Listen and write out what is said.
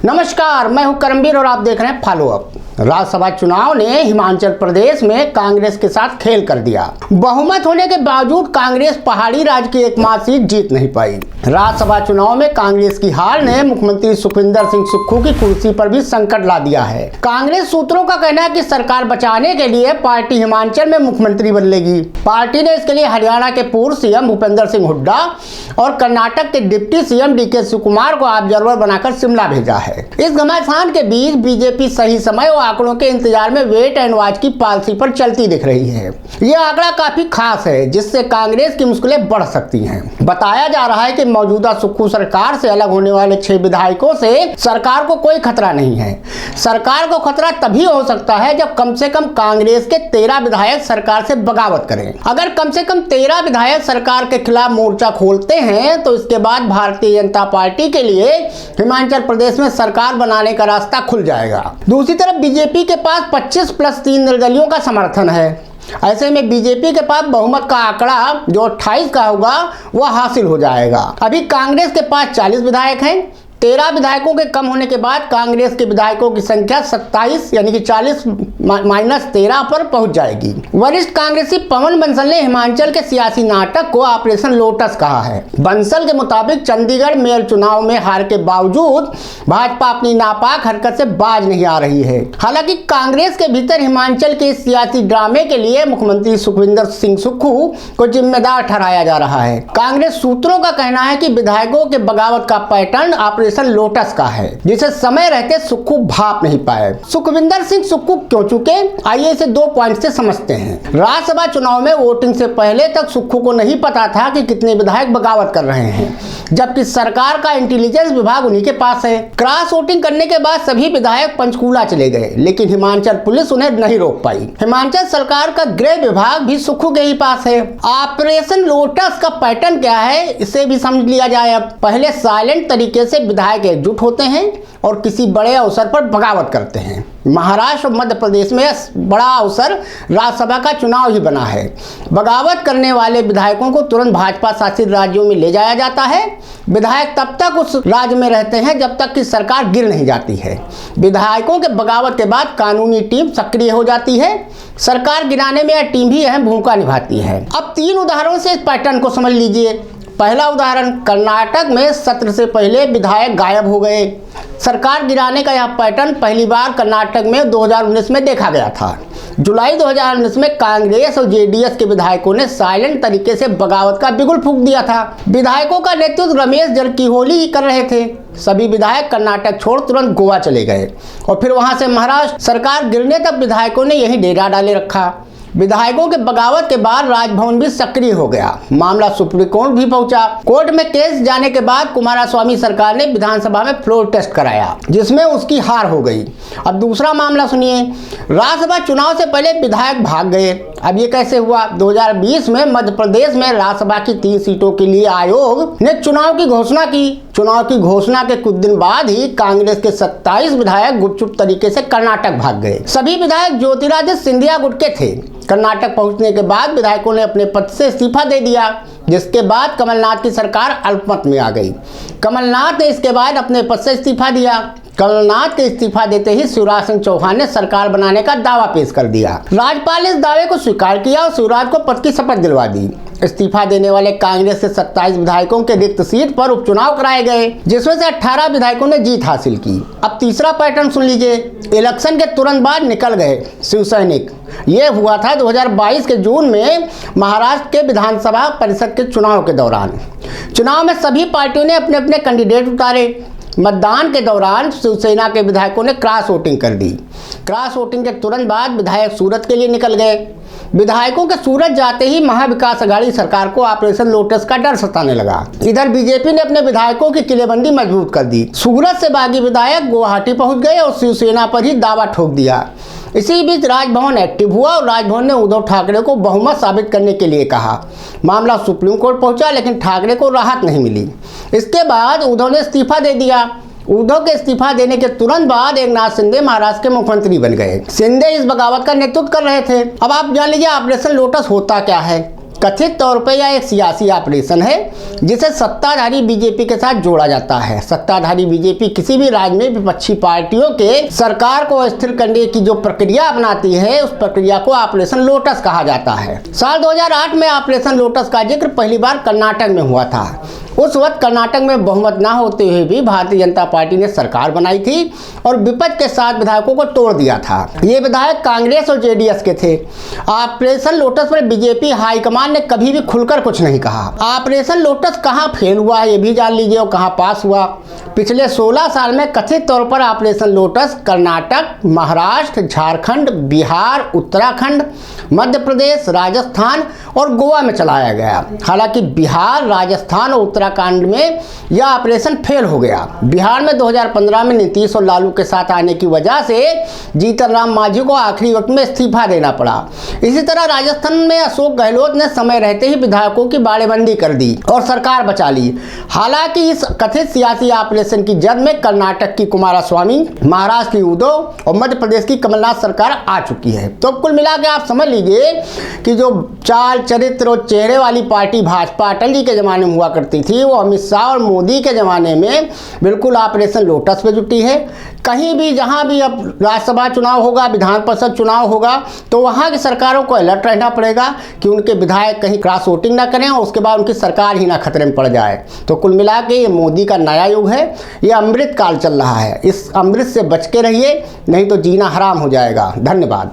नमस्कार, मैं हूं करमवीर और आप देख रहे हैं फॉलो अप। राज्यसभा चुनाव ने हिमाचल प्रदेश में कांग्रेस के साथ खेल कर दिया। बहुमत होने के बावजूद कांग्रेस पहाड़ी राज्य की एकमात्र सीट जीत नहीं पाई। राज्यसभा चुनाव में कांग्रेस की हार ने मुख्यमंत्री सुखविंदर सिंह सुक्खू की कुर्सी पर भी संकट ला दिया है। कांग्रेस सूत्रों का कहना है कि सरकार बचाने के लिए पार्टी हिमाचल में मुख्यमंत्री बदलेगी। पार्टी ने इसके लिए हरियाणा के पूर्व सीएम भूपेंद्र सिंह हुड्डा और कर्नाटक के डिप्टी सीएम डीके शिवकुमार को ऑब्जर्वर बनाकर शिमला भेजा है। इस घमासान के बीच बीजेपी सही समय और आंकड़ों के इंतजार में वेट एंड वॉच की पॉलिसी पर चलती दिख रही है। यह आंकड़ा काफी खास है, जिससे कांग्रेस की मुश्किलें बढ़ सकती हैं। बताया जा रहा है कि मौजूदा सुक्खू सरकार से अलग होने वाले 6 विधायकों से सरकार को कोई खतरा नहीं है। सरकार को खतरा तभी हो सकता है जब कम से कम कांग्रेस के 13 विधायक सरकार से बगावत करें। अगर कम से कम 13 विधायक सरकार के खिलाफ मोर्चा खोलते हैं तो इसके बाद भारतीय जनता पार्टी के लिए हिमाचल प्रदेश में सरकार बनाने का रास्ता खुल जाएगा। दूसरी तरफ बीजेपी के पास 25+3 निर्दलियों का समर्थन है। ऐसे में बीजेपी के पास बहुमत का आंकड़ा जो 28 का होगा वह हासिल हो जाएगा। अभी कांग्रेस के पास 40 विधायक हैं। 13 विधायकों के कम होने के बाद कांग्रेस के विधायकों की संख्या 27 यानी कि 40-13 पर पहुंच जाएगी। वरिष्ठ कांग्रेसी पवन बंसल ने हिमाचल के सियासी नाटक को ऑपरेशन लोटस कहा है। बंसल के मुताबिक चंडीगढ़ मेयर चुनाव में हार के बावजूद भाजपा अपनी नापाक हरकत से बाज नहीं आ रही है। हालांकि कांग्रेस के भीतर हिमाचल के सियासी ड्रामे के लिए मुख्यमंत्री सुखविंदर सिंह सुक्खू को जिम्मेदार ठहराया जा रहा है। कांग्रेस सूत्रों का कहना है कि विधायकों के बगावत का पैटर्न ऑपरेशन लोटस का है, जिसे समय रहते सुक्खू भाप नहीं पाए। सुखविंदर सिंह सुक्खू क्यों चुके, आइए इसे 2 पॉइंट से समझते हैं। राज्यसभा चुनाव में वोटिंग से पहले तक सुक्खू को नहीं पता था कि कितने विधायक बगावत कर रहे हैं, जबकि सरकार का इंटेलिजेंस विभाग उन्हीं के पास है। क्रॉस वोटिंग करने के बाद सभी विधायक पंचकूला चले गए, लेकिन हिमाचल पुलिस उन्हें नहीं रोक पाई। हिमाचल सरकार का गृह विभाग भी सुक्खू के ही पास है। ऑपरेशन लोटस का पैटर्न क्या है इसे भी समझ लिया जाए। अब पहले साइलेंट तरीके से विधायक एकजुट होते हैं और किसी बड़े अवसर पर बगावत करते हैं। महाराष्ट्र और मध्य प्रदेश में बड़ा अवसर राज्यसभा का चुनाव ही बना है। बगावत करने वाले विधायकों को तुरंत भाजपा शासित राज्यों में ले जाया जाता है। विधायक तब तक उस राज्य में रहते हैं जब तक कि सरकार गिर नहीं जाती है। विधायकों के बगावत के बाद कानूनी टीम सक्रिय हो जाती है। सरकार गिराने में यह टीम भी अहम भूमिका निभाती है। अब 3 उदाहरणों से इस पैटर्न को समझ लीजिए। पहला उदाहरण, कर्नाटक में सत्र से पहले विधायक गायब हो गए। सरकार गिराने का यह पैटर्न पहली बार कर्नाटक में 2019 में देखा गया था। जुलाई 2019 में कांग्रेस और जेडीएस के विधायकों ने साइलेंट तरीके से बगावत का बिगुल फूंक दिया था। विधायकों का नेतृत्व रमेश जरकीहोली ही कर रहे थे। सभी विधायक कर्नाटक छोड़ तुरंत गोवा चले गए और फिर वहां से महाराष्ट्र। सरकार गिरने तक विधायकों ने यही डेरा डाले रखा। विधायकों के बगावत के बाद राजभवन भी सक्रिय हो गया। मामला सुप्रीम कोर्ट भी पहुंचा। कोर्ट में केस जाने के बाद कुमारस्वामी सरकार ने विधानसभा में फ्लोर टेस्ट कराया, जिसमें उसकी हार हो गई। अब दूसरा मामला सुनिए। राज्यसभा चुनाव से पहले विधायक भाग गए। अब ये कैसे हुआ? 2020 में मध्य प्रदेश में राज्यसभा की 3 सीटों के लिए आयोग ने चुनाव की घोषणा की। चुनाव की घोषणा के कुछ दिन बाद ही कांग्रेस के 27 विधायक गुपचुप तरीके से कर्नाटक भाग गए। सभी विधायक ज्योतिरादित्य सिंधिया गुट के थे। कर्नाटक पहुंचने के बाद विधायकों ने अपने पद से इस्तीफा दे दिया, जिसके बाद कमलनाथ की सरकार अल्पमत में आ गई। कमलनाथ ने इसके बाद अपने पद से इस्तीफा दिया। कमलनाथ के इस्तीफा देते ही शिवराज सिंह चौहान ने सरकार बनाने का दावा पेश कर दिया। राज्यपाल ने इस दावे को स्वीकार किया और शिवराज को पद की शपथ दिलवा दी। इस्तीफा देने वाले कांग्रेस के 27 विधायकों के रिक्त सीट पर उपचुनाव कराए गए, जिसमें से 18 विधायकों ने जीत हासिल की। अब तीसरा पैटर्न सुन लीजिए। इलेक्शन के तुरंत बाद निकल गए शिव सैनिक। ये हुआ था 2022 के जून में महाराष्ट्र के विधानसभा परिषद के चुनाव के दौरान। चुनाव में सभी पार्टियों ने अपने अपने कैंडिडेट उतारे। मतदान के दौरान शिवसेना के विधायकों ने क्रॉस वोटिंग कर दी। क्रॉस वोटिंग के तुरंत बाद विधायक सूरत के लिए निकल गए। विधायकों के सूरत जाते ही महाविकास अघाड़ी सरकार को ऑपरेशन लोटस का डर सताने लगा। इधर बीजेपी ने अपने विधायकों की किलेबंदी मजबूत कर दी। सूरत से बागी विधायक गुवाहाटी पहुंच गए और शिवसेना पर ही दावा ठोक दिया। इसी बीच राजभवन एक्टिव हुआ और राजभवन ने उद्धव ठाकरे को बहुमत साबित करने के लिए कहा। मामला सुप्रीम कोर्ट पहुंचा, लेकिन ठाकरे को राहत नहीं मिली। इसके बाद उद्धव ने इस्तीफा दे दिया। उद्धव के इस्तीफा देने के तुरंत बाद एकनाथ शिंदे महाराष्ट्र के मुख्यमंत्री बन गए। शिंदे इस बगावत का नेतृत्व कर रहे थे। अब आप जान लीजिए ऑपरेशन लोटस होता क्या है। कथित तौर पर यह एक सियासी ऑपरेशन है जिसे सत्ताधारी बीजेपी के साथ जोड़ा जाता है। सत्ताधारी बीजेपी किसी भी राज्य में विपक्षी पार्टियों के सरकार को अस्थिर करने की जो प्रक्रिया अपनाती है, उस प्रक्रिया को ऑपरेशन लोटस कहा जाता है। साल 2008 में ऑपरेशन लोटस का जिक्र पहली बार कर्नाटक में हुआ था। उस वक्त कर्नाटक में बहुमत न होते हुए भी भारतीय जनता पार्टी ने सरकार बनाई थी और विपक्ष के 7 विधायकों को तोड़ दिया था। ये विधायक कांग्रेस और जेडीएस के थे। ऑपरेशन लोटस पर बीजेपी हाईकमान ने कभी भी खुलकर कुछ नहीं कहा। ऑपरेशन लोटस कहां फेल हुआ है ये भी जान लीजिए और कहां पास हुआ। पिछले 16 साल में कथित तौर पर ऑपरेशन लोटस कर्नाटक, महाराष्ट्र, झारखंड, बिहार, उत्तराखंड, मध्य प्रदेश, राजस्थान और गोवा में चलाया गया। हालांकि बिहार, राजस्थान और उत्तराखंड में यह ऑपरेशन फेल हो गया। बिहार में 2015 में नीतीश और लालू के साथ आने की वजह से जीतन राम मांझी को आखिरी वक्त में इस्तीफा देना पड़ा। इसी तरह राजस्थान में अशोक गहलोत ने समय रहते ही विधायकों की बाड़ेबंदी कर दी और सरकार बचा ली। हालांकि इस कथित सियासी ऑपरेशन की जद में कर्नाटक की कुमारस्वामी, महाराष्ट्र की उद्धव और मध्य प्रदेश की कमलनाथ सरकार आ चुकी है। तो कुल मिला के आप समझ लीजिए कि जो चाल, चरित्र और चेहरे वाली पार्टी भाजपा अटल जी के ज़माने में हुआ करती थी, वो अमित शाह और मोदी के ज़माने में बिल्कुल ऑपरेशन लोटस पे जुटी है। कहीं भी जहां भी अब राज्यसभा चुनाव होगा, विधान परिषद चुनाव होगा, तो वहां की सरकारों को अलर्ट रहना पड़ेगा कि उनके विधायक कहीं क्रॉस वोटिंग ना करें और उसके बाद उनकी सरकार ही ना खतरे में पड़ जाए। तो कुल मिला के ये मोदी का नया युग है, ये अमृत काल चल रहा है। इस अमृत से बच के रहिए, नहीं तो जीना हराम हो जाएगा। धन्यवाद।